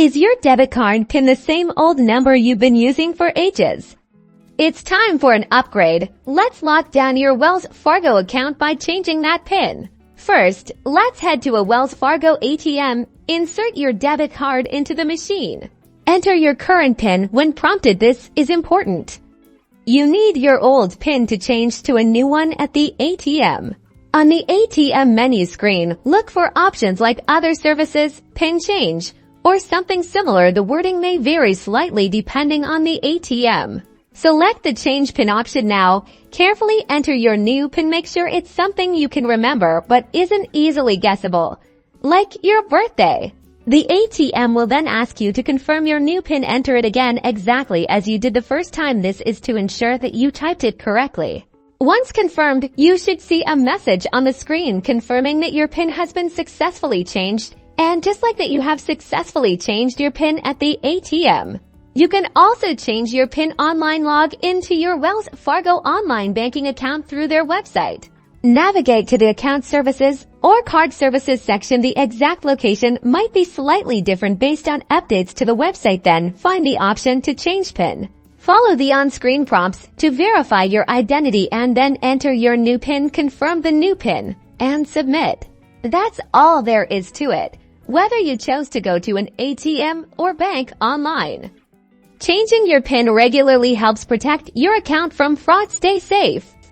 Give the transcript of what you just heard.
Is your debit card PIN the same old number you've been using for ages? It's time for an upgrade. Let's lock down your Wells Fargo account by changing that PIN. First, let's head to a Wells Fargo ATM. Insert your debit card into the machine. Enter your current PIN when prompted. This is important. You need your old PIN to change to a new one at the ATM. On the ATM menu screen, look for options like Other Services, PIN Change, or something similar. The wording may vary slightly depending on the ATM. Select the Change PIN option now. Carefully enter your new PIN. Make sure it's something you can remember but isn't easily guessable, like your birthday. The ATM will then ask you to confirm your new PIN. Enter it again exactly as you did the first time. This is to ensure that you typed it correctly. Once confirmed, you should see a message on the screen confirming that your PIN has been successfully changed. And just like that, you have successfully changed your PIN at the ATM. You can also change your PIN online. Log into your Wells Fargo online banking account through their website. Navigate to the Account Services or Card Services section. The exact location might be slightly different based on updates to the website. Then find the option to change PIN. Follow the on-screen prompts to verify your identity and then enter your new PIN. Confirm the new PIN and submit. That's all there is to it, whether you chose to go to an ATM or bank online. Changing your PIN regularly helps protect your account from fraud. Stay safe.